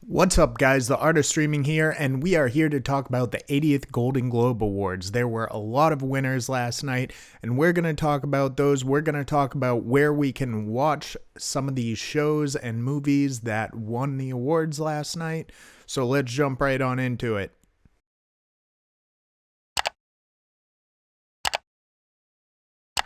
What's up, guys? The Art of Streaming here, and we are here to talk about the 80th Golden Globe Awards. There were a lot of winners last night, and we're going to talk about those. We're going to talk about where we can watch some of these shows and movies that won the awards last night. So let's jump right on into it.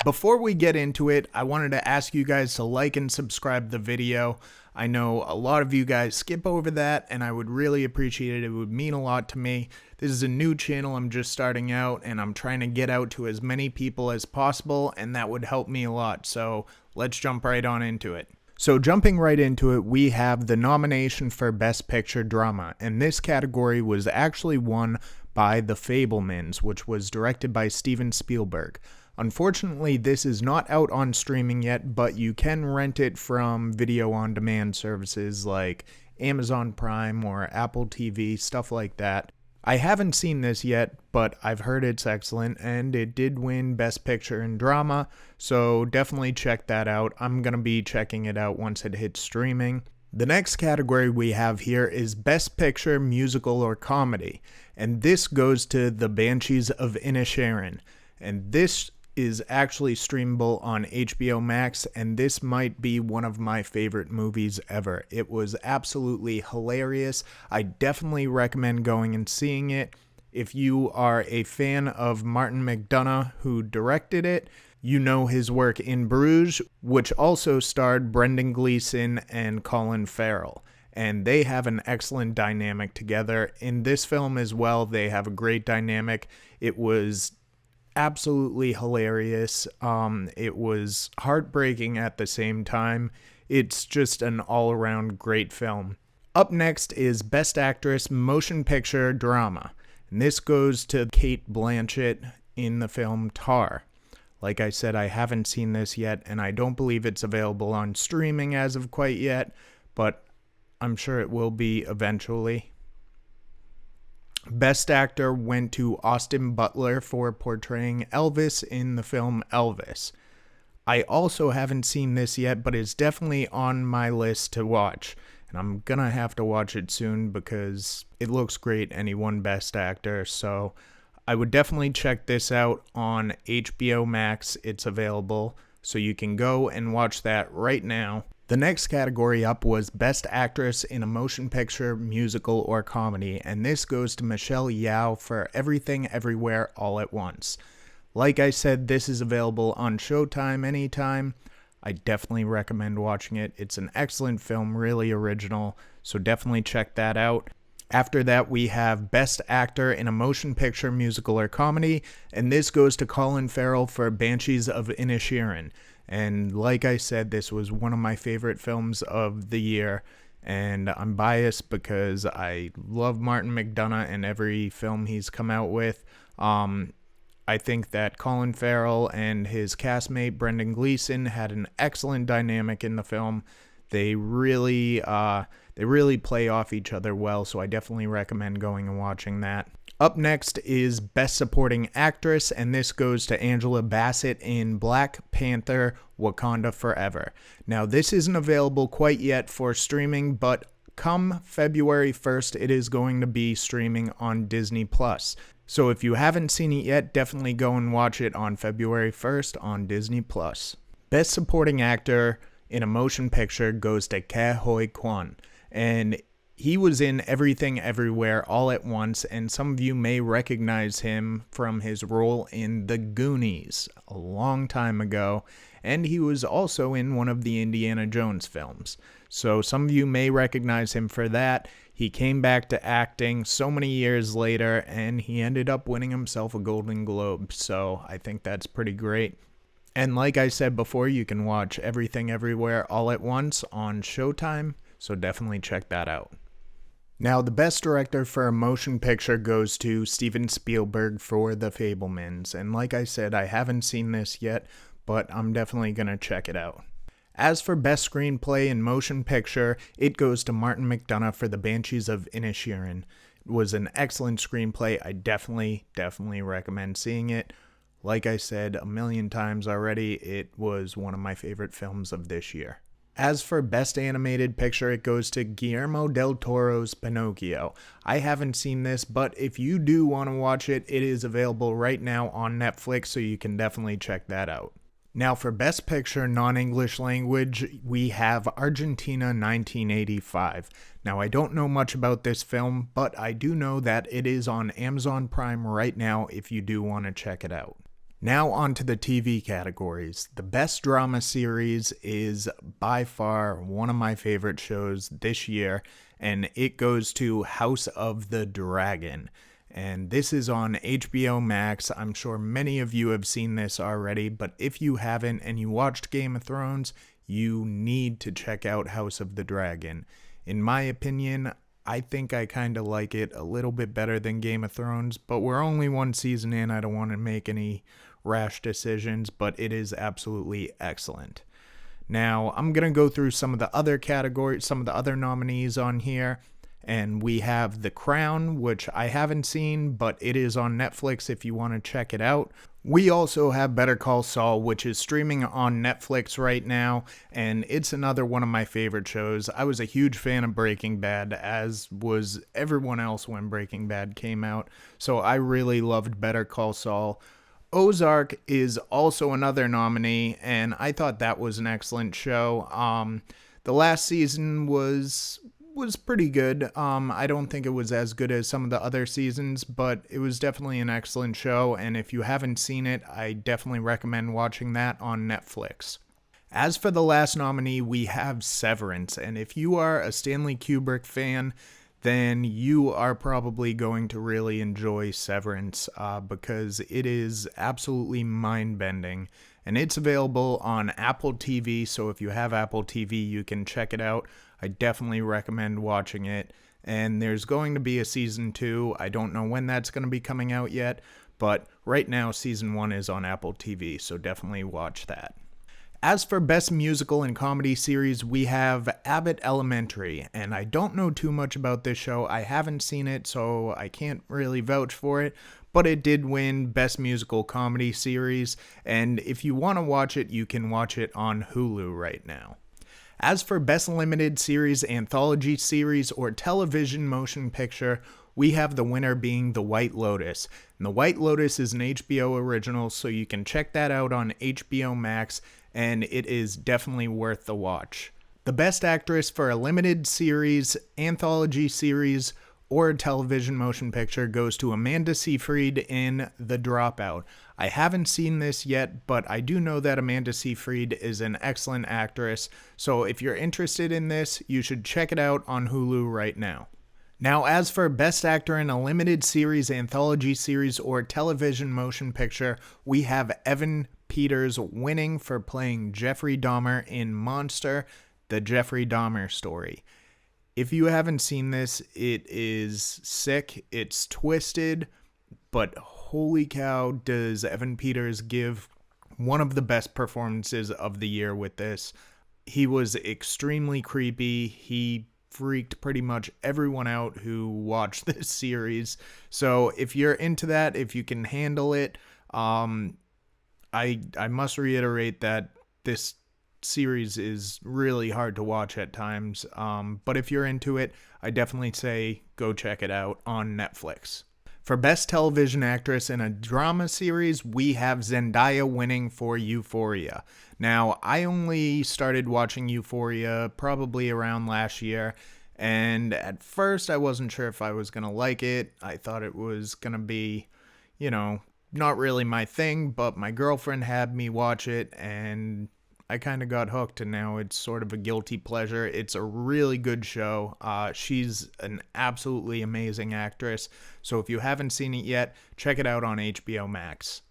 Before we get into it, I wanted to ask you guys to like and subscribe the video. I know a lot of you guys skip over that, and I would really appreciate it. It would mean a lot to me. This is a new channel. I'm just starting out, and I'm trying to get out to as many people as possible, and that would help me a lot. So let's jump right on into it. So jumping right into it, we have the nomination for Best Picture Drama, and this category was actually won by The Fabelmans, which was directed by Steven Spielberg. Unfortunately, this is not out on streaming yet, but you can rent it from video-on-demand services like Amazon Prime or Apple TV, stuff like that. I haven't seen this yet, but I've heard it's excellent, and it did win Best Picture in Drama, so definitely check that out. I'm going to be checking it out once it hits streaming. The next category we have here is Best Picture, Musical, or Comedy, and this goes to The Banshees of Inisherin, and this is actually streamable on HBO Max, and this might be one of my favorite movies ever. It was absolutely hilarious. I definitely recommend going and seeing it. If you are a fan of Martin McDonagh, who directed it, you know his work in Bruges, which also starred Brendan Gleeson and Colin Farrell. And they have an excellent dynamic together. In this film as well, they have a great dynamic. It was absolutely hilarious. It was heartbreaking at the same time. It's just an all-around great film. Up next is Best Actress Motion Picture Drama, and this goes to Cate Blanchett in the film Tar. Like I said, I haven't seen this yet, and I don't believe it's available on streaming as of quite yet, but I'm sure it will be eventually. Best Actor went to Austin Butler for portraying Elvis in the film Elvis. I also haven't seen this yet, but it's definitely on my list to watch. And I'm gonna have to watch it soon because it looks great and he won Best Actor. So I would definitely check this out on HBO Max. It's available, so you can go and watch that right now. The next category up was Best Actress in a Motion Picture, Musical, or Comedy, and this goes to Michelle Yeoh for Everything Everywhere All at Once. Like I said, this is available on Showtime anytime. I definitely recommend watching it. It's an excellent film, really original, so definitely check that out. After that, we have Best Actor in a Motion Picture, Musical, or Comedy, and this goes to Colin Farrell for Banshees of Inisherin. And like I said, this was one of my favorite films of the year, and I'm biased because I love Martin McDonagh and every film he's come out with. I think that Colin Farrell and his castmate Brendan Gleeson had an excellent dynamic in the film. They really play off each other well, so I definitely recommend going and watching that. Up next is Best Supporting Actress, and this goes to Angela Bassett in Black Panther: Wakanda Forever. Now, this isn't available quite yet for streaming, but come February 1st, it is going to be streaming on Disney+. So if you haven't seen it yet, definitely go and watch it on February 1st on Disney+. Best Supporting Actor in a Motion Picture goes to Ke Huy Quan, and he was in Everything Everywhere All at Once, and some of you may recognize him from his role in The Goonies a long time ago, and he was also in one of the Indiana Jones films. So some of you may recognize him for that. He came back to acting so many years later, and he ended up winning himself a Golden Globe, so I think that's pretty great. And like I said before, you can watch Everything Everywhere All at Once on Showtime, so definitely check that out. Now, the Best Director for a Motion Picture goes to Steven Spielberg for The Fabelmans, and like I said, I haven't seen this yet, but I'm definitely going to check it out. As for Best Screenplay in Motion Picture, it goes to Martin McDonagh for The Banshees of Inisherin. It was an excellent screenplay. I definitely recommend seeing it. Like I said a million times already, it was one of my favorite films of this year. As for Best Animated Picture, it goes to Guillermo del Toro's Pinocchio. I haven't seen this, but if you do want to watch it, it is available right now on Netflix, so you can definitely check that out. Now, for Best Picture Non-English Language, we have Argentina 1985. Now, I don't know much about this film, but I do know that it is on Amazon Prime right now if you do want to check it out. Now on to the TV categories. The Best Drama Series is by far one of my favorite shows this year, and it goes to House of the Dragon. And this is on HBO Max. I'm sure many of you have seen this already, but if you haven't and you watched Game of Thrones, you need to check out House of the Dragon. In my opinion, I think I kind of like it a little bit better than Game of Thrones, but we're only one season in. I don't want to make any rash decisions, but it is absolutely excellent. Now, I'm going to go through some of the other categories, some of the other nominees on here, and we have The Crown, which I haven't seen, but it is on Netflix if you want to check it out. We also have Better Call Saul, which is streaming on Netflix right now, and it's another one of my favorite shows. I was a huge fan of Breaking Bad, as was everyone else when Breaking Bad came out, so I really loved Better Call Saul. Ozark is also another nominee, and I thought that was an excellent show. The last season was pretty good. I don't think it was as good as some of the other seasons, but it was definitely an excellent show, and if you haven't seen it, I definitely recommend watching that on Netflix. As for the last nominee, we have Severance, and if you are a Stanley Kubrick fan, then you are probably going to really enjoy Severance because it is absolutely mind-bending. And it's available on Apple TV, so if you have Apple TV, you can check it out. I definitely recommend watching it. And there's going to be a season 2. I don't know when that's going to be coming out yet, but right now season 1 is on Apple TV, so definitely watch that. As for Best Musical and Comedy Series, we have Abbott Elementary, and I don't know too much about this show. I haven't seen it, so I can't really vouch for it, but it did win Best Musical Comedy Series, and if you want to watch it, you can watch it on Hulu right now. As for Best Limited Series, Anthology Series, or Television Motion Picture, we have the winner being The White Lotus. And The White Lotus is an HBO original, so you can check that out on HBO Max, and it is definitely worth the watch. The Best Actress for a Limited Series, Anthology Series, or Television Motion Picture goes to Amanda Seyfried in The Dropout. I haven't seen this yet, but I do know that Amanda Seyfried is an excellent actress, so if you're interested in this, you should check it out on Hulu right now. Now, as for Best Actor in a Limited Series, Anthology Series, or Television Motion Picture, we have Evan Peters winning for playing Jeffrey Dahmer in Monster, the Jeffrey Dahmer story. If you haven't seen this, it is sick, it's twisted, but holy cow, does Evan Peters give one of the best performances of the year with this. He was extremely creepy. He freaked pretty much everyone out who watched this series. So if you're into that, if you can handle it, I must reiterate that this series is really hard to watch at times, but if you're into it, I definitely say go check it out on Netflix. For Best Television Actress in a Drama Series, we have Zendaya winning for Euphoria. Now, I only started watching Euphoria probably around last year, and at first I wasn't sure if I was going to like it. I thought it was going to be, not really my thing, but my girlfriend had me watch it, and I kind of got hooked, and now it's sort of a guilty pleasure. It's a really good show. She's an absolutely amazing actress, so if you haven't seen it yet, check it out on HBO Max.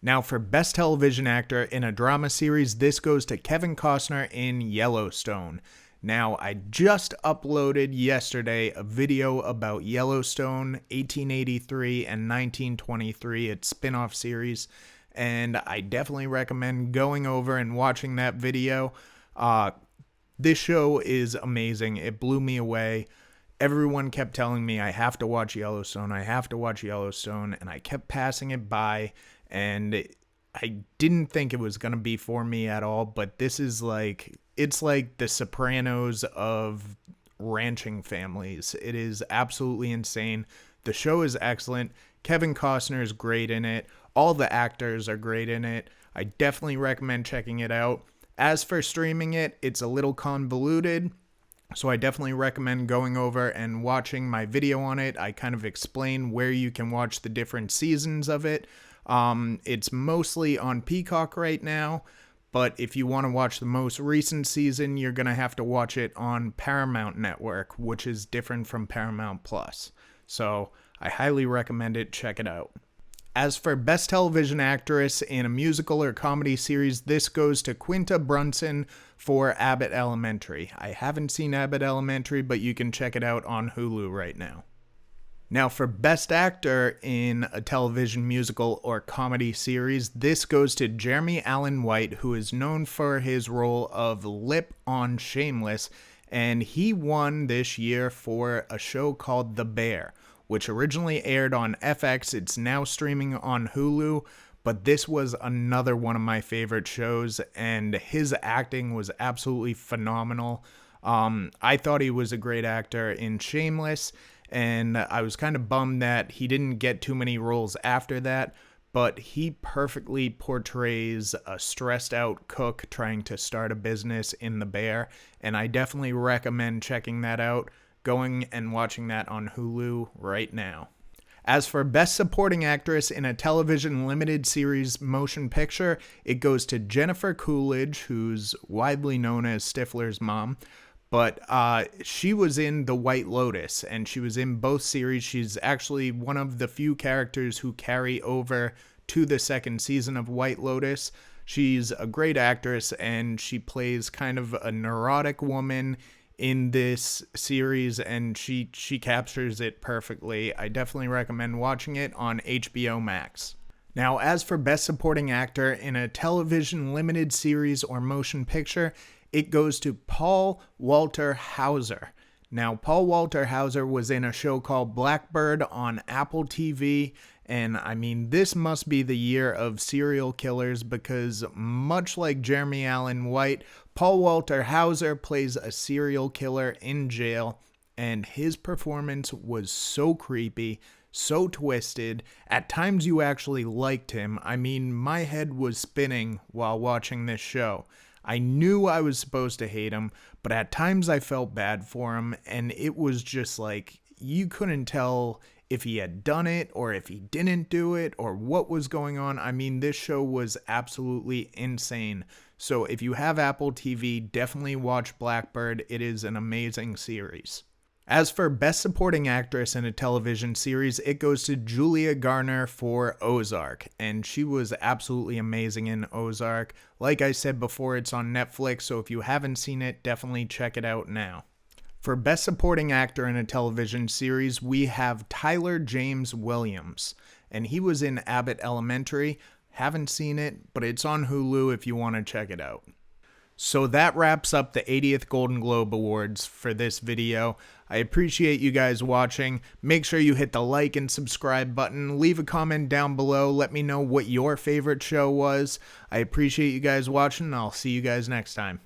Now, for Best Television Actor in a Drama Series, this goes to Kevin Costner in Yellowstone. Now, I just uploaded yesterday a video about Yellowstone, 1883 and 1923, its spin-off series, and I definitely recommend going over and watching that video. This show is amazing. It blew me away. Everyone kept telling me I have to watch Yellowstone, and I kept passing it by, and I didn't think it was going to be for me at all, but this is like It's like The Sopranos of ranching families. It is absolutely insane. The show is excellent. Kevin Costner is great in it. All the actors are great in it. I definitely recommend checking it out. As for streaming it, it's a little convoluted, so I definitely recommend going over and watching my video on it. I kind of explain where you can watch the different seasons of it. It's mostly on Peacock right now, but if you want to watch the most recent season, you're going to have to watch it on Paramount Network, which is different from Paramount Plus. So I highly recommend it. Check it out. As for Best Television Actress in a Musical or Comedy Series, this goes to Quinta Brunson for Abbott Elementary. I haven't seen Abbott Elementary, but you can check it out on Hulu right now. Now, for Best Actor in a Television Musical or Comedy Series, this goes to Jeremy Allen White, who is known for his role of Lip on Shameless, and he won this year for a show called The Bear, which originally aired on FX. It's now streaming on Hulu, but this was another one of my favorite shows, and his acting was absolutely phenomenal. I thought he was a great actor in Shameless, and I was kind of bummed that he didn't get too many roles after that, but he perfectly portrays a stressed out cook trying to start a business in The Bear, and I definitely recommend checking that out. Going and watching that on Hulu right now. As for Best Supporting Actress in a Television Limited Series Motion Picture, it goes to Jennifer Coolidge, who's widely known as Stifler's mom, but she was in The White Lotus, and she was in both series. She's actually one of the few characters who carry over to the second season of White Lotus. She's a great actress, and she plays kind of a neurotic woman in this series, and she captures it perfectly. I definitely recommend watching it on HBO Max. Now, as for Best Supporting Actor in a Television Limited Series or Motion Picture, it goes to Paul Walter Hauser. Now, Paul Walter Hauser was in a show called Blackbird on Apple TV, and I mean, this must be the year of serial killers because much like Jeremy Allen White, Paul Walter Hauser plays a serial killer in jail, and his performance was so creepy, so twisted. At times you actually liked him. I mean, my head was spinning while watching this show. I knew I was supposed to hate him, but at times I felt bad for him, and it was just like, you couldn't tell if he had done it or if he didn't do it or what was going on. I mean, this show was absolutely insane. So if you have Apple TV, definitely watch Blackbird. It is an amazing series. As for Best Supporting Actress in a Television Series, it goes to Julia Garner for Ozark, and she was absolutely amazing in Ozark. Like I said before, it's on Netflix, so if you haven't seen it, definitely check it out now. For Best Supporting Actor in a Television Series, we have Tyler James Williams, and he was in Abbott Elementary. Haven't seen it, but it's on Hulu if you want to check it out. So that wraps up the 80th Golden Globe Awards for this video. I appreciate you guys watching. Make sure you hit the like and subscribe button. Leave a comment down below. Let me know what your favorite show was. I appreciate you guys watching, and I'll see you guys next time.